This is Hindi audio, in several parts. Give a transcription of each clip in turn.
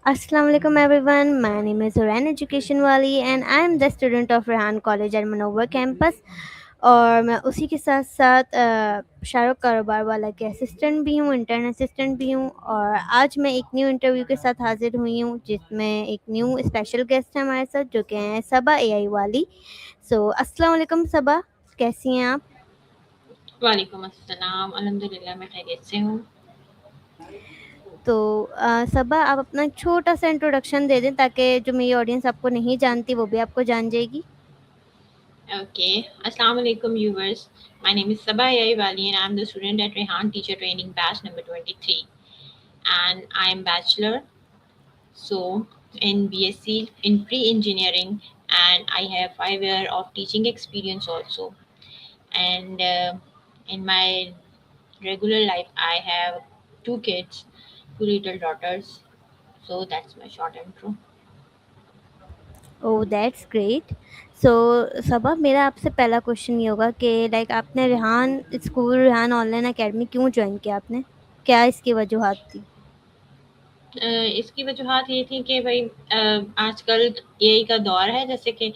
Assalamu alaikum everyone. My name is Zoran Education Wali and I am the student of Rehan College at Manover campus. और मैं उसी के साथ साथ शाहरुख कारोबार वाला के असिस्टेंट भी हूँ, इंटर्न असिस्टेंट भी हूँ। और आज मैं एक न्यू इंटरव्यू के साथ हाजिर हुई हूँ जिसमें एक न्यू स्पेशल गेस्ट है हमारे साथ जो कि हैं सबा एआई वाली। सो अस्सलाम वालेकुम सबा, कैसी हैं आप? वालेकुम अस्सलाम, अल्हम्दुलिल्लाह मैं खैरियत से हूँ। तो सबा, आप अपना छोटा सा इंट्रोडक्शन दे दें ताकि जो मेरी ऑडियंस आपको नहीं जानती वो भी आपको जान जाएगी। Okay, Assalamu alaikum viewers. My name is Sabah Wali and I'm the student at Rehan Teacher Training Batch number 23. And I am bachelor, so in BSc in pre-engineering, and I have 5 years of teaching experience also. And in my regular life, I have two kids, two little daughters. So that's my short intro. Oh that's great. So Saba, मेरा आपसे पहला क्वेश्चन ये होगा कि लाइक आपने Rehan school, Rehan online academy क्यों ज्वाइन किया आपने? क्या इसकी वजूहत थी? इसकी वजूहत ये थी कि भाई आजकल एआई का दौर है जैसे कि,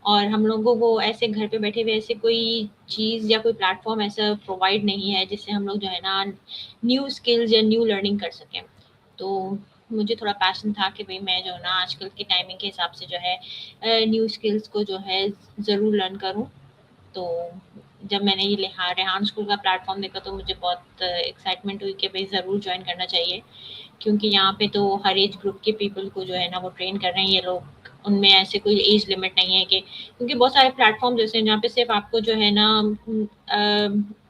और हम लोगों को ऐसे घर पे बैठे हुए ऐसे कोई चीज़ या कोई प्लेटफॉर्म ऐसा प्रोवाइड नहीं है जिससे हम लोग जो है ना न्यू स्किल्स या न्यू लर्निंग कर सकें। तो मुझे थोड़ा पैशन था कि भाई मैं जो है ना आजकल के टाइमिंग के हिसाब से जो है न्यू स्किल्स को जो है ज़रूर लर्न करूँ। तो जब मैंने ये रेहान स्कूल का प्लेटफॉर्म देखा तो मुझे बहुत एक्साइटमेंट हुई कि भाई ज़रूर ज्वाइन करना चाहिए, क्योंकि यहाँ पे तो हर एज ग्रुप के पीपल को जो है ना वो ट्रेन कर रहे हैं ये लोग। उनमें ऐसे कोई एज लिमिट नहीं है कि, क्योंकि बहुत सारे प्लेटफॉर्म जैसे हैं जहाँ पे सिर्फ आपको जो है ना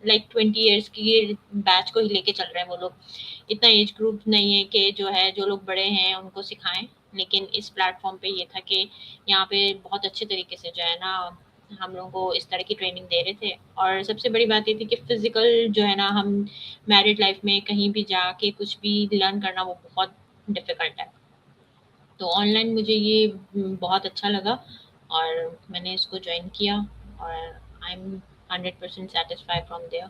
लाइक 20 ईयर्स की बैच को ही लेके चल रहे हैं वो लोग। इतना एज ग्रुप नहीं है कि जो है जो लोग बड़े हैं उनको सिखाएं। लेकिन इस प्लेटफॉर्म पे ये था कि यहाँ पे बहुत अच्छे तरीके से जो है ना हम लोगों को इस तरह की ट्रेनिंग दे रहे थे। और सबसे बड़ी बात ये थी कि फिजिकल जो है ना हम मैरिड लाइफ में कहीं भी जाके कुछ भी लर्न करना वो बहुत डिफ़िकल्ट है। तो ऑनलाइन मुझे ये बहुत अच्छा लगा और मैंने इसको जॉइन किया और I am 100% satisfied from there.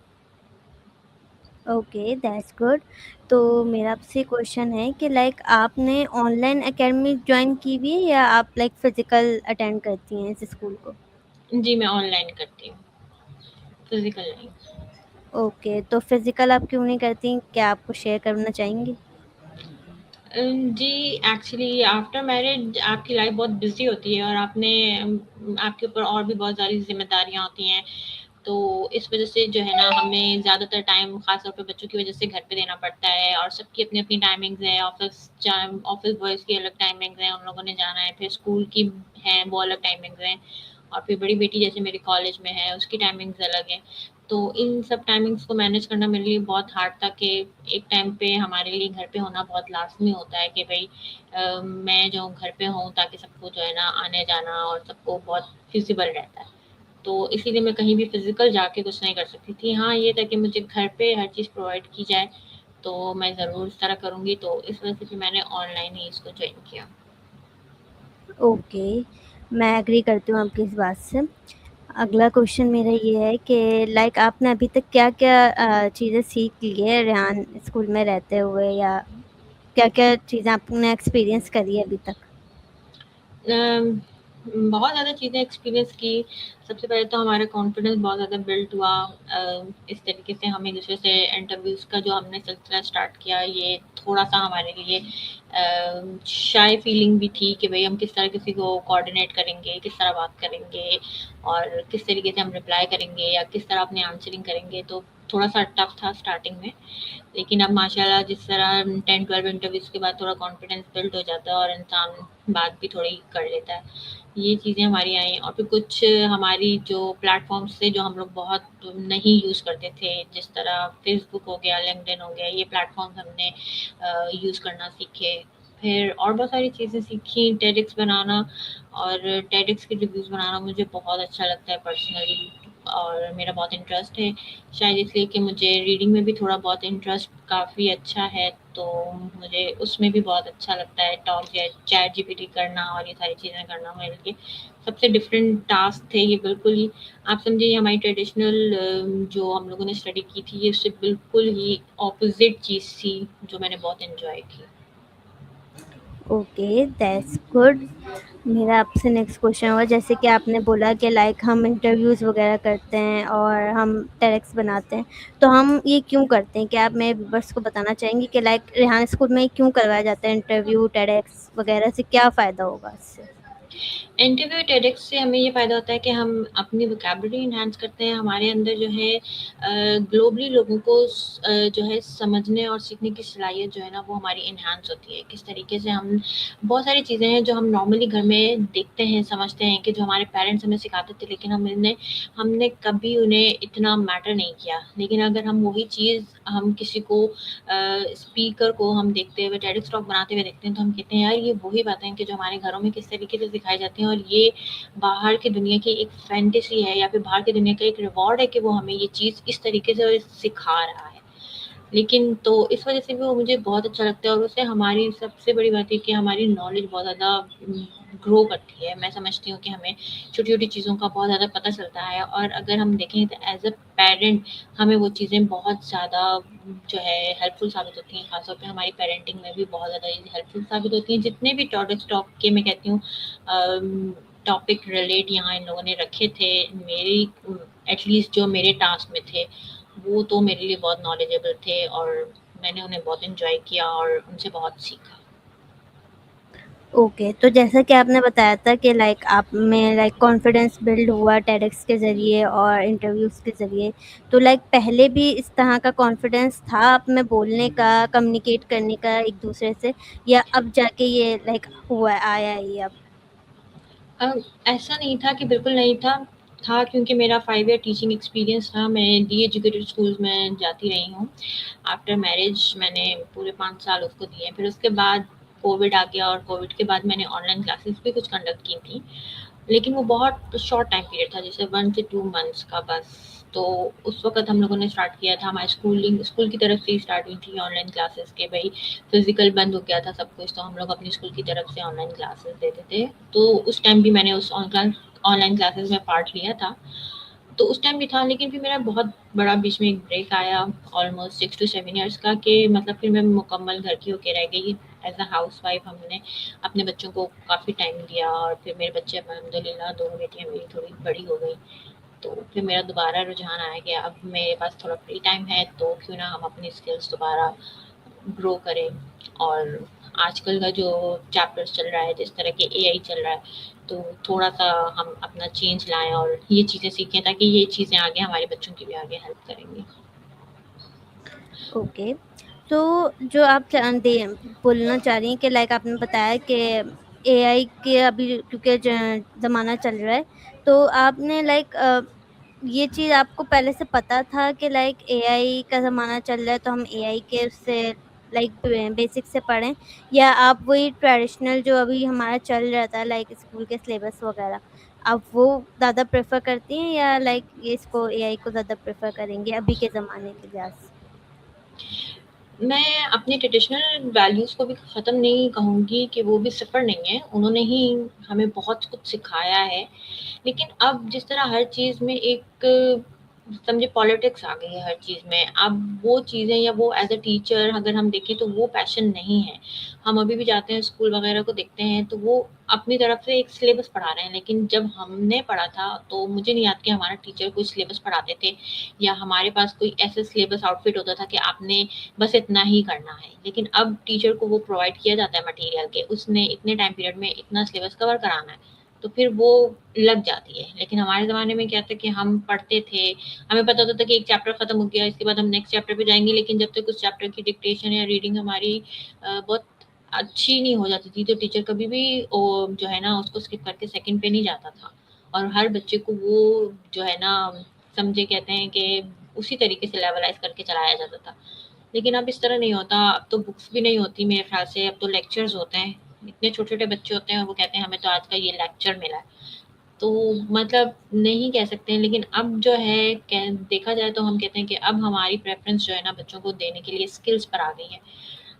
Okay that's good. तो मेरा आपसे क्वेश्चन है कि लाइक आपने ऑनलाइन एकेडमी ज्वाइन की हुई है या आप लाइक फिजिकल अटेंड करती हैं इस स्कूल को? जी, मैं ऑनलाइन करती हूँ, फिज़िकल नहीं। ओके, तो फिजिकल आप क्यों नहीं करती, क्या आपको शेयर करना चाहेंगी? जी, एक्चुअली आफ्टर मैरिज आपकी लाइफ बहुत बिज़ी होती है और आपके ऊपर और भी बहुत सारी ज़िम्मेदारियाँ होती हैं। तो इस वज़ह से जो है ना हमें ज़्यादातर टाइम ख़ास तौर पे बच्चों की वज़ह से घर पे देना पड़ता है, और सबकी अपनी-अपनी टाइमिंग्स हैं। ऑफ़िस बॉयज़ की अलग टाइमिंग्स हैं, उन लोगों ने जाना है, फिर स्कूल की हैं वो अलग टाइमिंग्स हैं, और फिर बड़ी बेटी जैसे मेरे कॉलेज में है उसकी टाइमिंग्स अलग हैं। तो इन सब टाइमिंग्स को मैनेज करना मेरे लिए बहुत हार्ड था कि एक टाइम पे हमारे लिए घर पे होना बहुत लाज़मी होता है कि भई मैं जो घर पे हूँ ताकि सबको जो है ना आने-जाना और सबको बहुत फ़ीज़िबल रहता है। तो इसीलिए मैं कहीं भी फ़िज़िकल जाके कुछ नहीं कर सकती थी। हाँ, ये था कि मुझे घर पे हर चीज़ प्रोवाइड की जाए, तो मैं ज़रूर इस तरह करूँगी। तो इस वज़ह से फिर मैंने ऑनलाइन ही इसको जॉइन किया। ओके, मैं एग्री करती हूँ आपकी इस बात से। अगला क्वेश्चन मेरा ये है कि लाइक आपने अभी तक क्या-क्या चीज़ें सीख ली है रेहान स्कूल में रहते हुए, या क्या-क्या चीज़ें आपने एक्सपीरियंस करी है अभी तक? अम, बहुत ज़्यादा चीज़ें एक्सपीरियंस की। सबसे पहले तो हमारा कॉन्फिडेंस बहुत ज़्यादा बिल्ड हुआ। इस तरीके से हम एक-दूसरे से इंटरव्यूज़ का जो हमने सिलसिला स्टार्ट किया, ये थोड़ा-सा हमारे लिए शाय फीलिंग भी थी कि भई हम किस तरह किसी को कोऑर्डिनेट करेंगे, किस तरह बात करेंगे और किस तरीके से हम रिप्लाई करेंगे या किस तरह अपनी आंसरिंग करेंगे। तो थोड़ा-सा टफ था स्टार्टिंग में। लेकिन अब माशाल्लाह जिस तरह 10-12 इंटरव्यूज़ के बाद थोड़ा कॉन्फिडेंस बिल्ड हो जाता है और इंसान बात भी थोड़ी कर लेता है। ये चीज़ें हमारी आई, और फिर कुछ हमारी जो प्लेटफ़ॉर्म्स थे जो हम लोग बहुत नहीं यूज़ करते थे, जिस तरह फ़ेसबुक हो गया, लिंक्डइन हो गया, ये प्लेटफ़ॉर्म्स हमने यूज़ करना सीखे। फिर और बहुत सारी चीज़ें सीखी, टेडएक्स बनाना, और टेडएक्स के रिव्यूज़ बनाना मुझे बहुत अच्छा लगता है पर्सनली, और मेरा बहुत इंटरेस्ट है। शायद इसलिए कि मुझे रीडिंग में भी थोड़ा बहुत इंटरेस्ट काफ़ी अच्छा है, तो मुझे उसमें भी बहुत अच्छा लगता है टॉक या चैट जीपीटी करना और ये सारी चीज़ें करना मेरे लिए सबसे डिफरेंट टास्क थे ये बिल्कुल ही। आप समझिए ये हमारी ट्रेडिशनल जो हम लोगों ने स्टडी की थी, ये उससे बिल्कुल ही ऑपोज़िट चीज़ थी जो मैंने बहुत एन्जॉय की। Okay, that's good. मेरा आपसे नेक्स्ट क्वेश्चन होगा, जैसे कि आपने बोला कि लाइक हम इंटरव्यूज़ वगैरह करते हैं और हम टेडक्स बनाते हैं, तो हम ये क्यों करते हैं? क्या आप मेरे व्यूअर्स को बताना चाहेंगी कि लाइक रेहान स्कूल में क्यों करवाया जाता है इंटरव्यू, टेडक्स वगैरह से क्या फ़ायदा होगा इससे? इंटरव्यू टेडक्स से हमें ये फ़ायदा होता है कि हम अपनी वोकैब्युलरी एनहांस करते हैं, हमारे अंदर जो है ग्लोबली लोगों को जो है समझने और सीखने की सलाहियत जो है ना वो हमारी एनहांस होती है। किस तरीके से हम बहुत सारी चीज़ें हैं जो हम नॉर्मली घर में देखते हैं, समझते हैं कि जो हमारे पेरेंट्स हमें सिखाते थे, लेकिन हमने कभी उन्हें इतना मैटर नहीं किया। लेकिन अगर हम वही चीज़ हम किसी को स्पीकर को हम देखते हुए टेड टॉक बनाते हुए देखते हैं, तो हम कहते हैं यार ये वही बातें हैं कि जो हमारे घरों में किस तरीके से सिखाई जाती हैं, और ये बाहर की दुनिया की एक फैंटेसी है या फिर बाहर की दुनिया का एक रिवॉर्ड है कि वो हमें ये चीज़ इस तरीके से सिखा रहा है। लेकिन तो इस वज़ह से भी वो मुझे बहुत अच्छा लगता है, और उससे हमारी सबसे बड़ी बात है कि हमारी नॉलेज बहुत ज़्यादा ग्रो करती है। मैं समझती हूँ कि हमें छोटी-छोटी चीज़ों का बहुत ज़्यादा पता चलता है, और अगर हम देखें तो एज़ अ पेरेंट हमें वो चीज़ें बहुत ज़्यादा जो है हेल्पफुल साबित होती हैं। ख़ास तौर पे हमारी पेरेंटिंग में भी बहुत ज़्यादा ये हेल्पफुल साबित होती हैं। जितने भी टॉपिक्स टॉक के मैं कहती हूँ टॉपिक रिलेट यहाँ इन लोगों ने रखे थे, मेरी एटलीस्ट जो मेरे टास्क में थे, वो तो मेरे लिए बहुत नॉलेजेबल थे, और मैंने उन्हें बहुत एन्जॉय किया और उनसे बहुत सीखा। ओके, तो जैसा कि आपने बताया था कि लाइक आप में लाइक कॉन्फिडेंस बिल्ड हुआ टेडक्स के ज़रिए और इंटरव्यूज़ के ज़रिए, तो लाइक पहले भी इस तरह का कॉन्फिडेंस था आप में बोलने का, कम्युनिकेट करने का एक-दूसरे से, या अब जाके ये लाइक हुआ आया है ये अब? ऐसा नहीं था कि बिल्कुल नहीं था क्योंकि मेरा 5 ईयर टीचिंग एक्सपीरियंस था। मैं डी एजुकेटेड स्कूल्स में जाती रही हूँ। आफ्टर मैरिज मैंने पूरे 5 साल उसको दिए। फिर उसके बाद कोविड आ गया, और कोविड के बाद मैंने ऑनलाइन क्लासेस भी कुछ कंडक्ट की थी। लेकिन वो बहुत शॉर्ट टाइम पीरियड था, जैसे 1 से 2 मंथ्स का बस। तो उस वक़्त हम लोगों ने स्टार्ट किया था, हमारी स्कूल की तरफ से ही स्टार्ट हुई थी ऑनलाइन क्लासेस के भई फिज़िकल बंद हो गया था सब कुछ, तो हम लोग अपनी स्कूल की तरफ से ऑनलाइन क्लासेस देते थे। तो उस टाइम भी मैंने उस ऑनलाइन क्लासेस में पार्ट लिया था। तो उस टाइम भी था, लेकिन फिर मेरा बहुत बड़ा बीच में एक ब्रेक आया, ऑलमोस्ट 6 टू 7 इयर्स का, कि मतलब फिर मैं मुकम्मल घर की होके रह गई। एज़ अ हाउसवाइफ़ हमने अपने बच्चों को काफ़ी टाइम दिया, और फिर मेरे बच्चे अब अल्हम्दुलिल्लाह दोनों बेटियाँ मेरी थोड़ी बड़ी हो गई। तो फिर मेरा दोबारा रुझान आया कि अब मेरे पास थोड़ा फ्री टाइम है, तो क्यों ना हम अपनी स्किल्स दोबारा ग्रो करें। और आजकल का जो चैप्टर्स चल रहा है, जिस तरह के एआई चल रहा है, तो थोड़ा-सा हम अपना चेंज लाएँ और ये चीज़ें सीखें, ताकि ये चीज़ें आगे हमारे बच्चों की भी आगे हेल्प करेंगी। ओके। तो जो आप बोलना चाह रही हैं कि लाइक आपने बताया कि एआई के अभी क्योंकि ज़माना चल रहा है, तो आपने लाइक ये चीज़ आपको पहले से पता था कि लाइक एआई का ज़माना चल रहा है, तो हम एआई के उससे लाइक बेसिक से पढ़ें, या आप वही ट्रेडिशनल जो अभी हमारा चल रहा था लाइक स्कूल के सिलेबस वगैरह, आप वो ज़्यादा प्रेफ़र करती हैं, या लाइक ये इसको एआई को ज़्यादा प्रेफ़र करेंगे अभी के ज़माने के लिहाज़ से? मैं अपनी ट्रेडिशनल वैल्यूज़ को भी ख़त्म नहीं कहूँगी कि वो भी सिफ़र नहीं है, उन्होंने ही हमें बहुत कुछ सिखाया है। लेकिन अब जिस तरह हर चीज़ में एक समझिए पॉलिटिक्स आ गई है हर चीज़ में। अब वो चीज़ें या वो एज़ अ टीचर अगर हम देखें तो वो पैशन नहीं है। हम अभी भी जाते हैं स्कूल वग़ैरह को देखते हैं, तो वो अपनी तरफ से एक सिलेबस पढ़ा रहे हैं। लेकिन जब हमने पढ़ा था तो मुझे नहीं याद कि हमारा टीचर कोई सिलेबस पढ़ाते थे, या हमारे पास कोई ऐसा सिलेबस आउटफिट होता था कि आपने बस इतना ही करना है। लेकिन अब टीचर को वो प्रोवाइड किया जाता है मटेरियल कि उसने इतने टाइम पीरियड में इतना सिलेबस कवर कराना है, तो फिर वो लग जाती है। लेकिन हमारे ज़माने में क्या था कि हम पढ़ते थे, हमें पता होता था कि एक चैप्टर खत्म हो गया, इसके बाद हम नेक्स्ट चैप्टर पे जाएँगे, लेकिन जब तक उस चैप्टर की डिक्टेशन या रीडिंग हमारी बहुत अच्छी नहीं हो जाती थी, तो टीचर कभी भी जो है ना उसको स्किप करके सेकंड पे नहीं जाता था। और हर बच्चे को वो जो है ना समझे कहते हैं कि उसी तरीके से लेवलाइज़ करके चलाया जाता था। लेकिन अब इस तरह नहीं होता, अब तो बुक्स भी नहीं होती मेरे ख़्याल से, अब तो लेक्चर्स होते हैं। इतने छोटे-छोटे बच्चे होते हैं और वो कहते हैं हमें तो आज का ये लेक्चर मिला है। तो मतलब नहीं कह सकते हैं, लेकिन अब जो है कह देखा जाए तो हम कहते हैं कि अब हमारी प्रेफ़रेंस जो है ना बच्चों को देने के लिए स्किल्स पर आ गई है।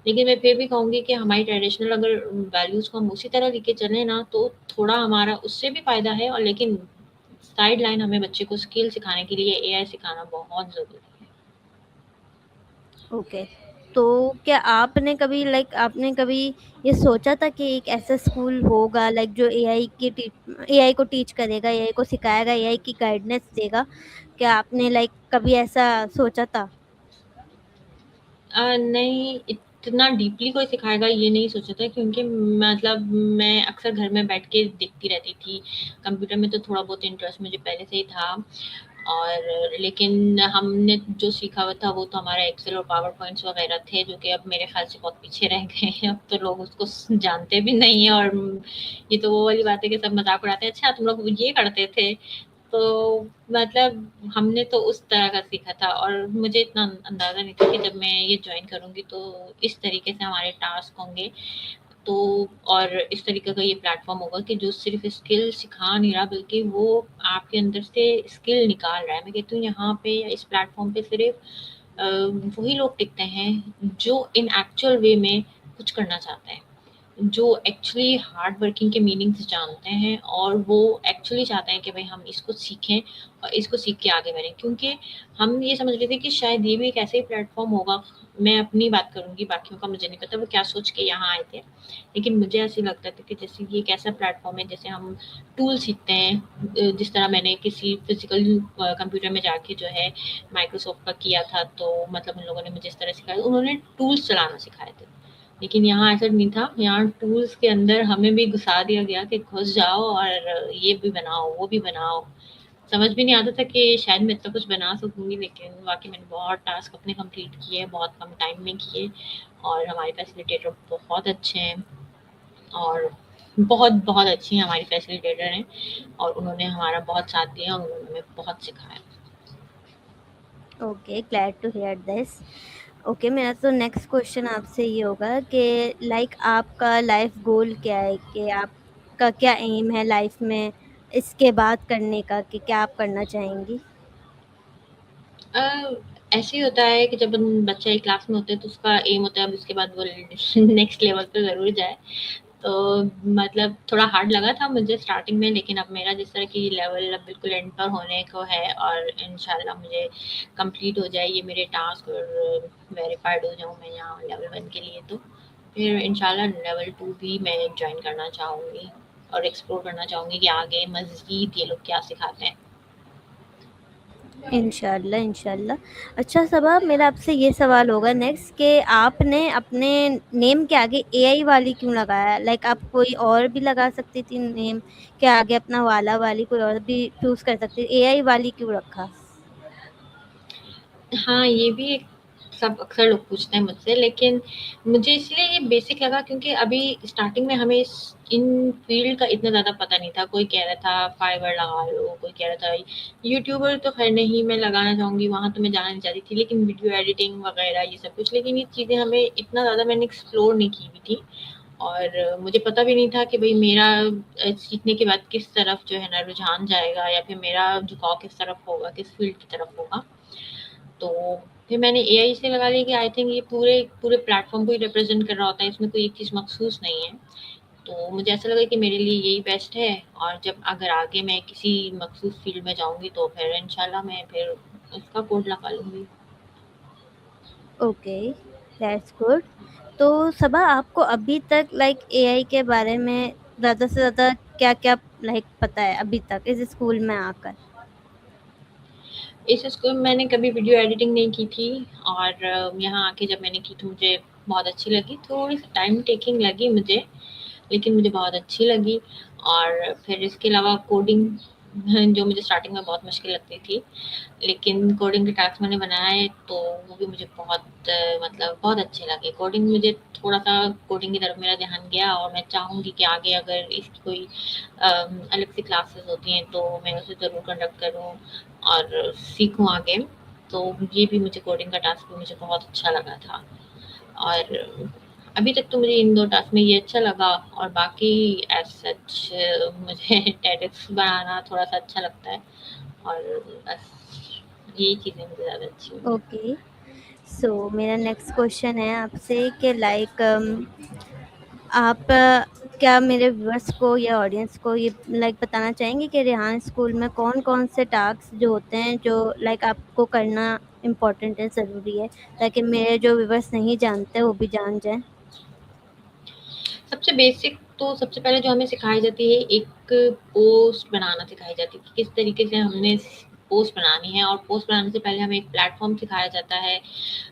लेकिन मैं फिर भी कहूँगी कि हमारी ट्रेडिशनल अगर वैल्यूज़ को हम उसी तरह लेके चलें ना, तो थोड़ा हमारा उससे भी फ़ायदा है, और लेकिन साइड लाइन हमें बच्चे को स्किल सिखाने के लिए एआई सिखाना बहुत ज़रूरी है। ओके। तो क्या आपने कभी आपने कभी ये सोचा था कि एक ऐसा स्कूल होगा जो एआई को टीच करेगा, एआई को सिखाएगा, एआई की गाइडेंस देगा? क्या आपने कभी ऐसा सोचा था? नहीं, इतना डीपली कोई सिखाएगा ये नहीं सोचा था, क्योंकि मतलब मैं अक्सर घर में बैठ के देखती रहती थी। कंप्यूटर में तो थोड़ा बहुत इंटरेस्ट मुझे पहले से ही था, और लेकिन हमने जो सीखा हुआ था वो तो हमारा एक्सेल और पावर पॉइंट्स वगैरह थे, जो कि अब मेरे ख्याल से बहुत पीछे रह गए हैं। अब तो लोग उसको जानते भी नहीं है, और ये तो वो वाली बात है कि सब मजाक उड़ाते हैं, अच्छा तुम लोग ये करते थे। तो मतलब हमने तो उस तरह का सीखा था, और मुझे इतना अंदाज़ा नहीं था कि जब मैं ये जॉइन करूँगी तो इस तरीके से हमारे टास्क होंगे। तो और इस तरीके का ये प्लेटफ़ॉर्म होगा कि जो सिर्फ़ स्किल सिखा नहीं रहा, बल्कि वो आपके अंदर से स्किल निकाल रहा है। मैं कहती हूँ यहाँ पे या इस प्लेटफ़ॉर्म पे सिर्फ़ वही लोग टिकते हैं जो इन एक्चुअल वे में कुछ करना चाहते हैं। जो एक्चुअली हार्ड वर्किंग के मीनिंग्स जानते हैं, और वो एक्चुअली चाहते हैं कि भाई हम इसको सीखें और इसको सीख के आगे बढ़ें। क्योंकि हम ये समझ रहे थे कि शायद ये भी एक ऐसा ही प्लेटफॉर्म होगा। मैं अपनी बात करूंगी, बाकियों का मुझे नहीं पता वो क्या सोच के यहाँ आए थे, लेकिन मुझे ऐसे लगता था कि जैसे ये एक ऐसा प्लेटफॉर्म है जैसे हम टूल सीखते हैं। जिस तरह मैंने किसी फिजिकल कंप्यूटर में जाके जो है माइक्रोसॉफ्ट का किया था, तो मतलब उन लोगों ने मुझे इस तरह सिखाया, उन्होंने टूल्स चलाना सिखाए थे। लेकिन यहाँ ऐसा नहीं था, यहाँ टूल्स के अंदर हमें भी घुसा दिया गया कि घुस जाओ और ये भी बनाओ, वो भी बनाओ। समझ भी नहीं आता था कि शायद मैं इतना कुछ बना सकूँगी, लेकिन वाक़ई मैंने बहुत टास्क अपने कंप्लीट किए, बहुत कम टाइम में किए, और हमारे फैसिलिटेटर बहुत अच्छे हैं, और बहुत अच्छी हैं हमारी फैसिलिटेटर हैं, और उन्होंने हमारा बहुत साथ दिया, और उन्होंने हमें बहुत सिखाया। Okay, glad to hear this. Okay, मेरा तो नेक्स्ट क्वेश्चन आपसे ये होगा कि आपका लाइफ गोल क्या है, कि आपका क्या एम है लाइफ में इसके बाद करने का, कि क्या आप करना चाहेंगी? अ, ऐसे ही होता है कि जब बच्चा एक क्लास में होता है तो उसका एम होता है अब उसके बाद वो नेक्स्ट लेवल पे ज़रूर जाए। तो मतलब थोड़ा हार्ड लगा था मुझे स्टार्टिंग में, लेकिन अब मेरा जिस तरह की लेवल अब बिल्कुल एंड पर होने को है, और इंशाल्लाह मुझे कंप्लीट हो जाए ये मेरे टास्क, और वेरीफाइड हो जाऊँ मैं यहाँ लेवल 1 के लिए, तो फिर इंशाल्लाह लेवल 2 भी मैं जॉइन करना चाहूँगी, और एक्सप्लोर करना चाहूँगी कि आगे मज़ीद ये लोग क्या सिखाते हैं। इंशाल्लाह, इंशाल्लाह। अच्छा सबा, मेरा आपसे ये सवाल होगा नेक्स्ट, कि आपने अपने नेम के आगे एआई वाली क्यों लगाया? आप कोई और भी लगा सकती थी नेम के आगे, अपना वाला वाली कोई और भी चूज़ कर सकती थी, एआई वाली क्यों रखा? हाँ, ये भी एक सब अक्सर लोग पूछते हैं मुझसे, लेकिन मुझे इसलिए ये बेसिक लगा क्योंकि अभी स्टार्टिंग में हमें इस इन फ़ील्ड का इतना ज़्यादा पता नहीं था। कोई कह रहा था फाइवर लगा लो, कोई कह रहा था यूट्यूबर तो ख़ैर नहीं मैं लगाना चाहूँगी, वहाँ तो मैं जाना नहीं चाहती थी, लेकिन वीडियो एडिटिंग वग़ैरह ये सब कुछ, लेकिन ये चीज़ें हमें इतना ज़्यादा मैंने एक्सप्लोर नहीं की हुई थी, और मुझे पता भी नहीं था कि भई मेरा सीखने के बाद किस तरफ जो है ना रुझान जाएगा, या फिर मेरा झुकाव किस तरफ होगा, किस फ़ील्ड की तरफ होगा। तो फिर मैंने एआई से लगा लिया कि आई थिंक ये पूरे पूरे प्लेटफ़ॉर्म को ही रिप्रेज़ेंट कर रहा होता है, इसमें कोई एक चीज़ मख़सूस नहीं है। तो मुझे ऐसा लगा कि मेरे लिए यही बेस्ट है, और जब अगर आगे मैं किसी मख़सूस फ़ील्ड में जाऊँगी तो फिर इंशाल्लाह मैं फिर उसका कोड लगा लूँगी। Okay, that's good. तो सबा, आपको अभी तक एआई के बारे में ज़्यादा से ज़्यादा क्या-क्या पता है अभी तक इस स्कूल में आकर? इस स्कूल में मैंने कभी वीडियो एडिटिंग नहीं की थी, और यहाँ आके जब मैंने की तो मुझे बहुत अच्छी लगी। थोड़ी-सी टाइम टेकिंग लगी मुझे, लेकिन मुझे बहुत अच्छी लगी। और फिर इसके अलावा कोडिंग जो मुझे स्टार्टिंग में बहुत मुश्किल लगती थी, लेकिन कोडिंग के टास्क मैंने बनाए तो वो भी मुझे बहुत मतलब बहुत अच्छे लगे। कोडिंग मुझे थोड़ा-सा कोडिंग की तरफ मेरा ध्यान गया, और मैं चाहूँगी कि आगे अगर इसकी कोई अलग से क्लासेस होती हैं तो मैं उसे ज़रूर कंडक्ट करूँ और सीखूँ आगे। तो ये भी मुझे कोडिंग का टास्क भी मुझे बहुत अच्छा लगा था, और अभी तक तो मुझे इन 2 टास्क में ये अच्छा लगा, और बाकी एज़ सच मुझे टेडक्स बनाना थोड़ा-सा अच्छा लगता है, और बस यही चीज़ें मुझे ज़्यादा अच्छी लगी। ओके, सो मेरा नेक्स्ट क्वेश्चन है आपसे कि आप क्या मेरे व्यूअर्स को या ऑडियंस को ये बताना चाहेंगे कि रेहान स्कूल में कौन-कौन से टास्क जो होते हैं जो आपको करना इम्पोर्टेंट है, ज़रूरी है, ताकि मेरे जो व्यूअर्स नहीं जानते वो भी जान जाएँ? सबसे बेसिक तो सबसे पहले जो हमें सिखाई जाती है, एक पोस्ट बनाना सिखाई जाती है कि किस तरीके से हमने पोस्ट बनानी है, और पोस्ट बनाने से पहले हमें एक प्लेटफॉर्म सिखाया जाता है,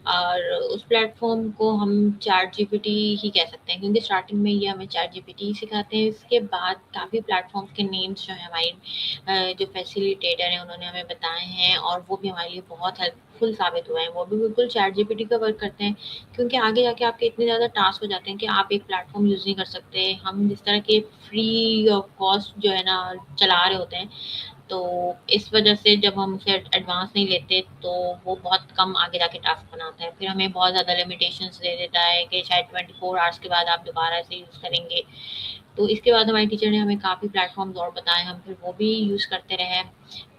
और उस प्लेटफॉर्म को हम चैट जीपीटी ही कह सकते हैं, क्योंकि स्टार्टिंग में ये हमें चैट जीपीटी ही सिखाते हैं। इसके बाद काफ़ी प्लेटफॉर्म्स के नेम्स जो है हमारी जो फैसिलिटेटर हैं उन्होंने हमें बताए हैं, और वो भी हमारे लिए बहुत हेल्पफुल साबित हुए हैं। वो भी बिल्कुल चैट जीपीटी का वर्क करते हैं, क्योंकि आगे जाके आपके इतने ज़्यादा टास्क हो जाते हैं कि आप एक प्लेटफॉर्म यूज़ नहीं कर सकते। हम जिस तरह के फ्री ऑफ कॉस्ट जो है ना चला रहे होते हैं, तो इस वजह से जब हम उसे एडवांस नहीं लेते तो वो बहुत कम आगे जाके टास्क बनाता है। फिर हमें बहुत ज़्यादा लिमिटेशंस दे देता है कि शायद 24 आवर्स के बाद आप दोबारा इसे यूज़ करेंगे। तो इसके बाद हमारे टीचर ने हमें काफ़ी प्लेटफॉर्म्स और बताए, हम फिर वो भी यूज़ करते रहे।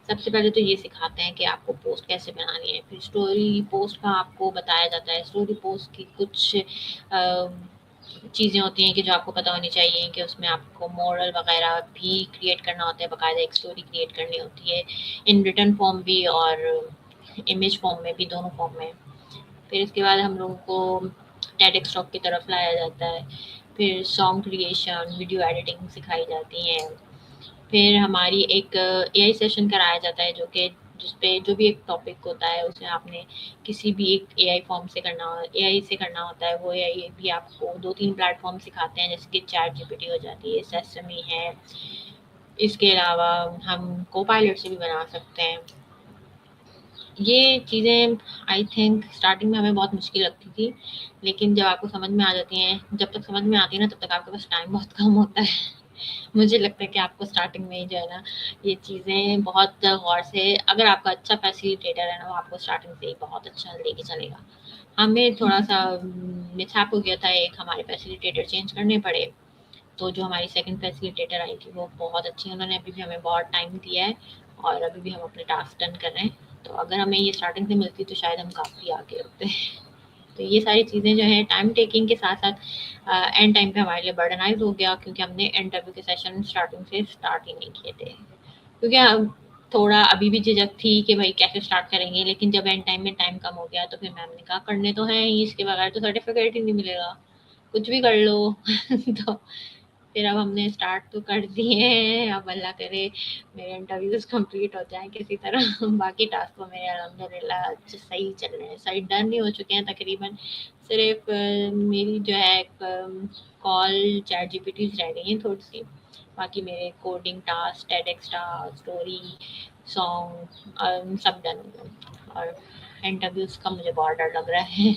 सबसे पहले तो ये सिखाते हैं कि आपको पोस्ट कैसे बनानी है, फिर स्टोरी पोस्ट का आपको बताया जाता है। स्टोरी पोस्ट की कुछ चीज़ें होती हैं कि जो आपको पता होनी चाहिए, कि उसमें आपको मॉरल वगैरह भी क्रिएट करना होता है, बाकायदा एक स्टोरी क्रिएट करनी होती है, इन रिटन फॉर्म भी और इमेज फॉर्म में भी, दोनों फॉर्म में। फिर इसके बाद हम लोगों को टेडेक्स टॉक की तरफ लाया जाता है, फिर सॉन्ग क्रिएशन, वीडियो एडिटिंग सिखाई जाती हैं। फिर हमारी एक एआई सेशन कराया जाता है, जो कि जिस पे जो भी एक टॉपिक होता है उसे आपने किसी भी एक एआई फॉर्म से करना एआई से करना होता है। वो एआई भी आपको 2-3 प्लेटफ़ॉर्म सिखाते हैं, जैसे कि चैट जीपीटी हो जाती है, सेसमी है। इसके अलावा हम कोपायलट से भी बना सकते हैं। ये चीज़ें आई थिंक स्टार्टिंग में हमें बहुत मुश्किल लगती थी, लेकिन जब आपको समझ में आ जाती हैं, जब तक समझ में आती है ना, तब तक आपके पास टाइम बहुत कम होता है। मुझे लगता है कि आपको स्टार्टिंग में ही जो है ना, ये चीज़ें बहुत गौर से, अगर आपका अच्छा फैसिलिटेटर है ना, वो आपको स्टार्टिंग से ही बहुत अच्छा लेके चलेगा। हमें थोड़ा-सा मिसहैप हो गया था, एक हमारे फैसिलिटेटर चेंज करने पड़े। तो जो हमारी सेकंड फैसिलिटेटर आई थी वो बहुत अच्छी हैं, उन्होंने अभी भी हमें बहुत टाइम दिया है, और अभी भी हम अपने टास्क डन कर रहे हैं। तो अगर हमें ये स्टार्टिंग से मिलती तो शायद हम काफ़ी आगे होते। तो ये सारी चीज़ें जो हैं टाइम टेकिंग के साथ-साथ एंड टाइम पे हमारे लिए बर्डनाइज़ हो गया, क्योंकि हमने इंटरव्यू के सेशन स्टार्टिंग से स्टार्ट ही नहीं किए थे। क्योंकि थोड़ा अभी भी झिझक थी कि भाई कैसे स्टार्ट करेंगे, लेकिन जब एंड टाइम में टाइम कम हो गया तो फिर मैम ने कहा करने तो हैं ही, इसके बगैर तो सर्टिफिकेट ही नहीं मिलेगा, कुछ भी कर लो। तो फिर अब हमने स्टार्ट तो कर दिए हैं, अब अल्लाह करे मेरे इंटरव्यूज़ कंप्लीट हो जाएँ किसी तरह। बाकी टास्क तो मेरे अल्हम्दुलिल्लाह सही चल रहे हैं, सही डन ही हो चुके हैं तकरीबन। सिर्फ़ मेरी जो है कॉल चैट जीपीटीज़ रह गई हैं थोड़ी-सी। बाकी मेरे coding task, TEDx task, story, song सब डन हो गए, और इंटरव्यूज़ का मुझे बहुत डर लग रहा है।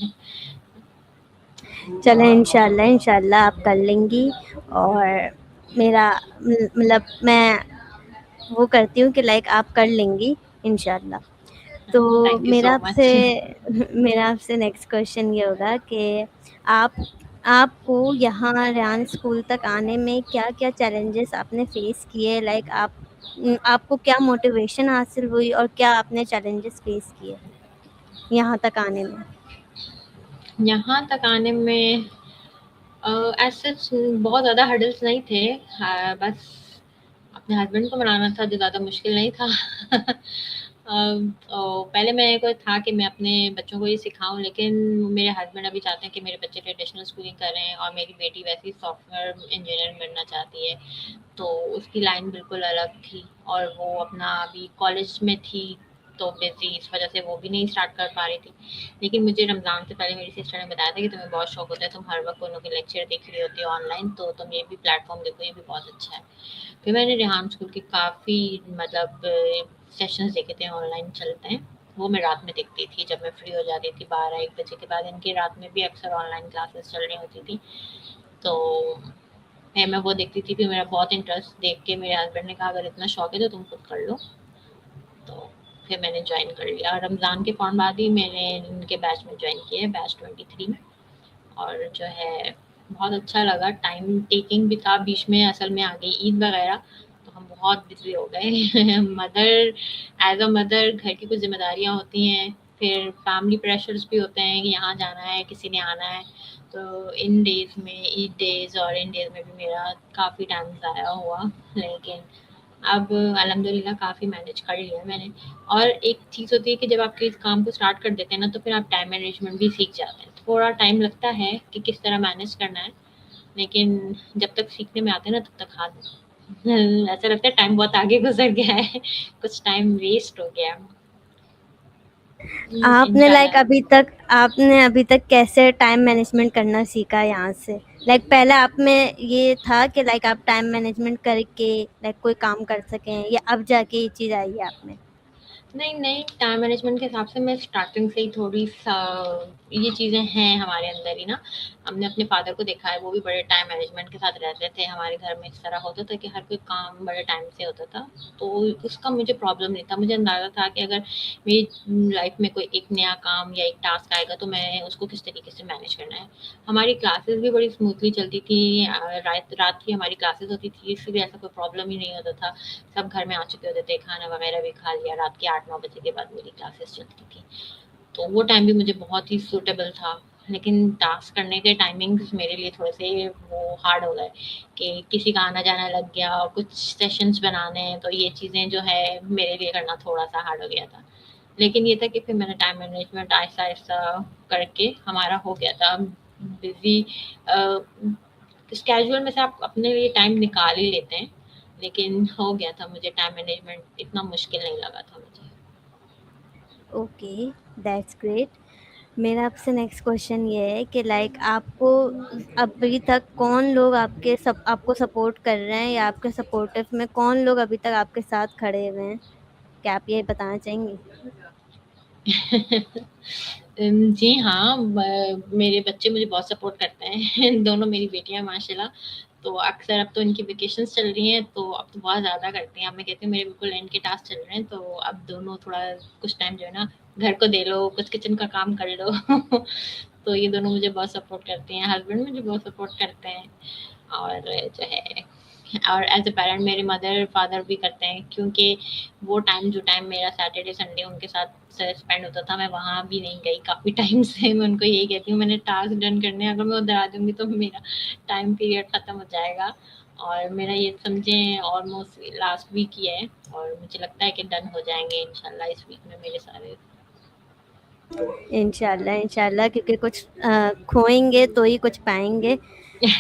चलें, इंशाल्लाह इंशाल्लाह आप कर लेंगी, और मेरा मतलब मैं वो करती हूँ कि लाइक आप कर लेंगी इंशाल्लाह। तो थैंक यू मेरा सो आपसे मच। मेरा आपसे नेक्स्ट क्वेश्चन ये होगा कि आप आपको यहाँ रेहान स्कूल तक आने में क्या-क्या चैलेंजेस आपने फेस किए? लाइक आपको क्या मोटिवेशन हासिल हुई और क्या आपने चैलेंजेस फेस किए यहाँ तक आने में? यहाँ तक आने में एज़ सच बहुत ज़्यादा हर्डल्स नहीं थे। बस अपने हस्बैंड को मनाना था, जो ज़्यादा मुश्किल नहीं था। पहले मेरे को था कि मैं अपने बच्चों को ये सिखाऊँ, लेकिन मेरे हस्बैंड अभी चाहते हैं कि मेरे बच्चे ट्रेडिशनल स्कूलिंग करें, और मेरी बेटी वैसे ही सॉफ्टवेयर इंजीनियर बनना चाहती है। तो उसकी लाइन बिल्कुल अलग थी, और वो अपना अभी कॉलेज में थी, तो बिज़ी इस वज़ह से वो भी नहीं स्टार्ट कर पा रही थी। लेकिन मुझे रमज़ान से पहले मेरी सिस्टर ने बताया था कि तुम्हें बहुत शौक होता है, तुम हर वक़्त उन्हों के लेक्चर देख रही होती हो ऑनलाइन, तो तुम ये भी प्लेटफ़ॉर्म देखो, ये भी बहुत अच्छा है। फिर मैंने रेहान स्कूल के काफ़ी मतलब सेशंस देखे थे, ऑनलाइन चलते हैं। वो मैं रात में देखती थी जब मैं फ्री हो जाती थी, 12-1 बजे के बाद इनकी रात में भी अक्सर ऑनलाइन क्लासेस चल रही होती थी। तो फिर मैं वो देखती थी, फिर मेरा बहुत इंटरेस्ट देख के मेरे हस्बैंड ने कहा अगर इतना शौक है तो तुम खुद कर लो। तो फिर मैंने जॉइन कर लिया, रमज़ान के फ़ौरन बाद ही मैंने इनके बैच में जॉइन किया है, बैच 23 में। और जो है बहुत अच्छा लगा, टाइम टेकिंग भी था, बीच में असल में आ गई ईद वगैरह, तो हम बहुत बिज़ी हो गए। मदर एज़ अ मदर घर की कुछ ज़िम्मेदारियाँ होती हैं, फिर फैमिली प्रेशर्स भी होते हैं कि यहाँ जाना है, किसी ने आना है। तो इन डेज़ में ईद डेज़ और इन डेज़ में भी मेरा काफ़ी टाइम ज़ाया हुआ, लेकिन अब अल्हम्दुलिल्लाह काफ़ी मैनेज कर लिया है मैंने। और एक चीज़ होती है कि जब आप किस काम को स्टार्ट कर देते हैं ना, तो फिर आप टाइम मैनेजमेंट भी सीख जाते हैं। थोड़ा टाइम लगता है कि किस तरह मैनेज करना है, लेकिन जब तक सीखने में आते हैं ना, तब तक हाथ ऐसा लगता है टाइम बहुत आगे गुज़र गया है, कुछ टाइम वेस्ट हो गया। आपने लाइक इंशाल्लाह। अभी तक कैसे टाइम मैनेजमेंट करना सीखा यहाँ से? लाइक पहले आप में ये था कि लाइक आप टाइम मैनेजमेंट करके लाइक कोई काम कर सकें, या अब जाके ये चीज़ आई है आप में? नहीं, नहीं, टाइम मैनेजमेंट के हिसाब से मैं स्टार्टिंग से ही थोड़ी-सा ये चीज़ें हैं हमारे अंदर ही ना। हमने अपने फ़ादर को देखा है, वो भी बड़े टाइम मैनेजमेंट के साथ रहते थे। हमारे घर में इस तरह होता था कि हर कोई काम बड़े टाइम से होता था, तो उसका मुझे प्रॉब्लम नहीं था। मुझे अंदाज़ा था कि अगर मेरी लाइफ़ में कोई एक नया काम या एक टास्क आएगा, तो मैं उसको किस तरीके से मैनेज करना है। हमारी क्लासेस भी बड़ी स्मूथली चलती थी। रात रात की हमारी क्लासेस होती थी, इसलिए ऐसा कोई प्रॉब्लम ही नहीं होता था। सब घर में आ चुके होते थे, खाना वगैरह भी खा लिया, रात के 8-9 बजे के बाद मेरी क्लासेस चलती थी। तो वो टाइम भी मुझे बहुत ही सूटेबल था। लेकिन टास्क करने के टाइमिंग्स मेरे लिए थोड़े-से वो हार्ड हो गए कि किसी का आना-जाना लग गया और कुछ सेशंस बनाने हैं, तो ये चीज़ें जो है मेरे लिए करना थोड़ा-सा हार्ड हो गया था। लेकिन ये था कि फिर मैंने टाइम मैनेजमेंट आहिस्ता-आहिस्ता करके हमारा हो गया था बिज़ी। अ, स्केड्यूल में से आप अपने लिए टाइम निकाल ही लेते हैं, लेकिन हो गया था मुझे टाइम मैनेजमेंट इतना मुश्किल नहीं लगा था मुझे। Okay, that's great. मेरा आपसे नेक्स्ट क्वेश्चन ये है कि लाइक आपको अभी तक कौन लोग आपको सपोर्ट कर रहे हैं, या आपके सपोर्टिव में कौन लोग अभी तक आपके साथ खड़े हुए हैं? क्या आप ये बताना चाहेंगी? जी हाँ, मेरे बच्चे मुझे बहुत सपोर्ट करते हैं। दोनों मेरी बेटियां हैं माशाल्लाह। तो अक्सर अब तो इनकी वेकेशंस चल रही हैं, तो अब तो बहुत ज़्यादा करती हैं। अब मैं कहती हूँ मेरे बिल्कुल एंड के टास्क चल रहे हैं, तो अब दोनों थोड़ा कुछ टाइम जो है ना, घर को दे लो, कुछ किचन का काम कर लो। तो ये दोनों मुझे बहुत सपोर्ट करती हैं, हस्बैंड मुझे बहुत सपोर्ट करते हैं। और जो है, और एज़ अ पैरेंट मेरे मदर फादर भी करते हैं, क्योंकि वो टाइम जो टाइम मेरा सैटरडे संडे उनके साथ स्पेंड होता था, मैं वहाँ भी नहीं गई काफ़ी टाइम से। मैं उनको यही कहती हूँ मैंने टास्क डन करने हैं, अगर मैं उधर आ जाऊँगी तो मेरा टाइम पीरियड ख़त्म हो जाएगा। और मेरा ये समझें ऑलमोस्ट लास्ट वीक ही है, और मुझे लगता है कि डन हो जाएँगे इंशाल्लाह इस वीक में मेरे सारे। इंशाल्लाह, इंशाल्लाह, क्योंकि कुछ खोएँगे तो ही कुछ पाएँगे,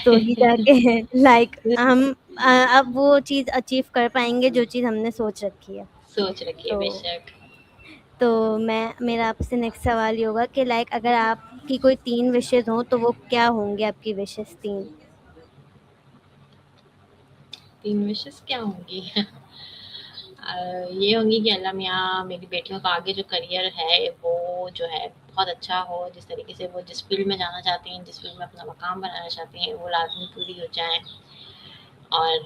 तो ही जाके लाइक हम अब वो चीज़ अचीव कर पाएँगे जो चीज़ हमने सोच रखी है। सोच रखी है तो बेशक। तो मेरा आपसे नेक्स्ट सवाल ये होगा कि लाइक अगर आपकी कोई 3 विशेज़ हों, तो वो क्या होंगी आपकी विशेज़ 3? 3 विशेज़ क्या होंगी? ये होंगी कि अल्लाह मियाँ मेरी बेटियों का आगे जो करियर है वो जो है बहुत अच्छा हो, जिस तरीके से वो जिस फील्ड में जाना चाहती हैं, जिस फील्ड में अपना मकाम बनाना चाहती हैं, वो लाज़मी पूरी हो जाएँ। और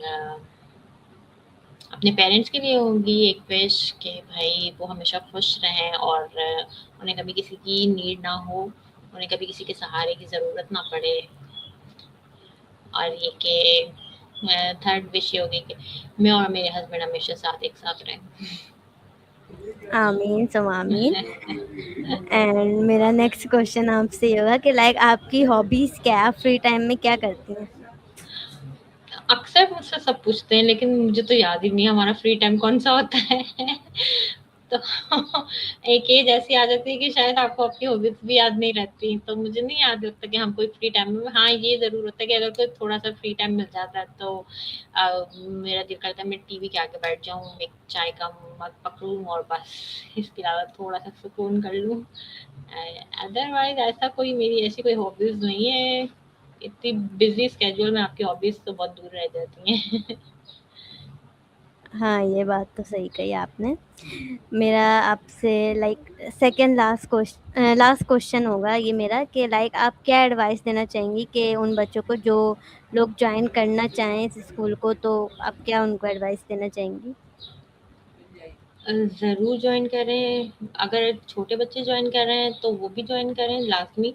अपने पेरेंट्स के लिए होगी एक विश कि भाई वो हमेशा खुश रहें, और उन्हें कभी किसी की नीड ना हो, उन्हें कभी किसी के सहारे की ज़रूरत ना पड़े। और ये कि थर्ड विश ये होगी कि मैं और मेरे हस्बैंड हमेशा साथ एक साथ रहें। आमीन सुम्मा आमीन। एंड मेरा नेक्स्ट क्वेश्चन आपसे ये होगा कि लाइक आपकी हॉबीज़ क्या है? आप फ्री टाइम में क्या करती हैं? अक्सर मुझसे सब पूछते हैं, लेकिन मुझे तो याद ही नहीं है हमारा फ्री टाइम कौन-सा होता है। तो एक एज ऐसी आ जाती है कि शायद आपको आपकी हॉबीज़ भी याद नहीं रहती, तो मुझे नहीं याद लगता कि हम कोई फ्री टाइम में, हाँ, ये ज़रूर होता है कि अगर कोई थोड़ा-सा फ्री टाइम मिल जाता है, तो मेरा दिल करता है मैं टीवी के आगे बैठ जाऊँ, एक चाय का मग पकड़ूँ और बस इसके अलावा थोड़ा-सा सुकून कर लूँ। अदरवाइज़ ऐसा कोई मेरी ऐसी कोई हॉबीज़ नहीं है। इतनी बिज़ी स्केड्यूल में आपकी हॉबीज़ तो बहुत दूर रह जाती हैं। हाँ, ये बात तो सही कही आपने। मेरा आपसे लाइक लास्ट क्वेश्चन होगा ये मेरा कि लाइक आप क्या एडवाइस देना चाहेंगी कि उन बच्चों को जो लोग जॉइन करना चाहें इस स्कूल को, तो आप क्या उनको एडवाइस देना चाहेंगी? ज़रूर जॉइन करें, अगर छोटे बच्चे जॉइन कर रहे हैं तो वो भी जॉइन करें लाज़मी।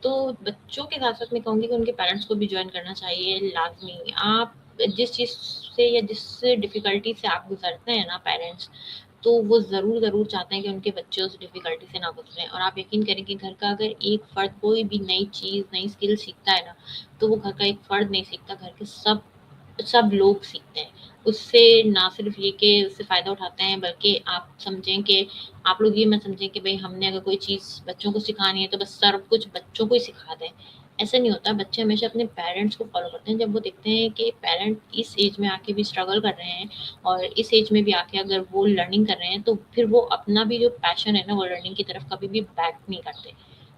तो बच्चों के साथ-साथ मैं कहूँगी कि उनके पेरेंट्स को भी जॉइन करना चाहिए लाज़मी। आप जिस चीज़ से या जिस डिफ़िकल्टी से आप गुज़रते हैं ना पेरेंट्स, तो वो ज़रूर चाहते हैं कि उनके बच्चे उस डिफ़िकल्टी से ना गुज़रें। और आप यकीन करें कि घर का अगर एक फ़र्द कोई भी नई चीज़, नई स्किल सीखता है ना, तो वो घर का एक फ़र्द नहीं सीखता, घर के सब सब लोग सीखते हैं। उससे ना सिर्फ ये कि उससे फ़ायदा उठाते हैं, बल्कि आप समझें कि आप लोग ये मत समझें कि भई हमने अगर कोई चीज़ बच्चों को सिखानी है तो बस सब कुछ बच्चों को ही सिखा दें। ऐसा नहीं होता, बच्चे हमेशा अपने पेरेंट्स को फ़ॉलो करते हैं। जब वो देखते हैं कि पेरेंट इस एज में आके भी स्ट्रगल कर रहे हैं और इस एज में भी आके अगर वो लर्निंग कर रहे हैं, तो फिर वो अपना भी जो पैशन है ना, वो लर्निंग की तरफ कभी भी बैक नहीं करते।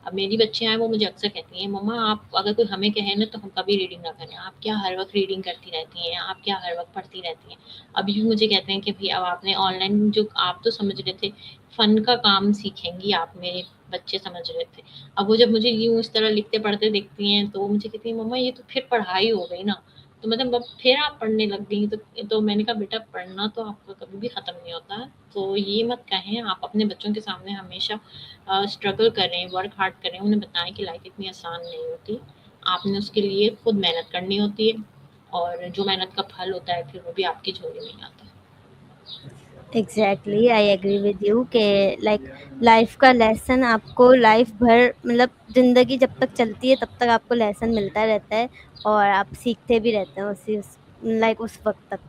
अब मेरी बच्चियाँ हैं, वो मुझे अक्सर कहती हैं, "मम्मा आप अगर कोई हमें कहे ना तो हम कभी रीडिंग ना करें। आप क्या हर वक़्त रीडिंग करती रहती हैं? आप क्या हर वक़्त पढ़ती रहती हैं?" अभी भी मुझे कहते हैं कि भई अब आपने ऑनलाइन जो आप तो समझ रहे थे, फ़न का काम सीखेंगी आप, मेरे बच्चे समझ रहे थे। अब वो जब मुझे यूँ इस तरह लिखते-पढ़ते देखती हैं, तो वो मुझे कहती हैं, "मम्मा ये तो फिर पढ़ाई हो गई ना।" तो मतलब अब फिर आप पढ़ने लग गई, तो मैंने कहा, "बेटा पढ़ना तो आपका कभी भी ख़त्म नहीं होता है, तो ये मत कहें। आप अपने बच्चों के सामने हमेशा स्ट्रगल करें, वर्क हार्ड करें, उन्हें बताएँ कि लाइफ़ इतनी आसान नहीं होती। आपने उसके लिए खुद मेहनत करनी होती है और जो मेहनत का फल होता है, फिर वो भी आपकी झोली में ही आता है।" Exactly, I agree with you के लाइक लाइफ का लेसन आपको लाइफ भर, मतलब जिंदगी जब तक चलती है तब तक आपको लेसन मिलता रहता है, और आप सीखते भी रहते हैं उसी उस वक्त तक।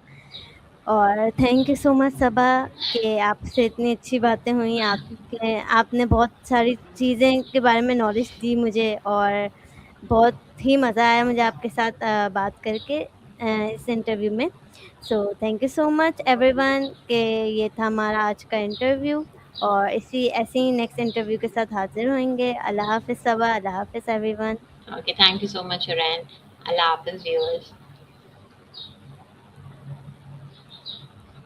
और थैंक यू सो मच सबा, कि आपसे इतनी अच्छी बातें हुई, आपने बहुत सारी चीज़ें के बारे में नॉलेज दी मुझे, और बहुत ही मज़ा आया मुझे आपके साथ बात करके इस इंटरव्यू में। So thank you so much everyone, के ये था हमारा आज का इंटरव्यू, और इसी ऐसे ही नेक्स्ट इंटरव्यू के साथ हाजिर होंगे। अल्लाह हाफ़िज़ सबा, अल्लाह हाफ़िज़ everyone. Okay, thank you so much, Huran. Allah Hafiz, viewers.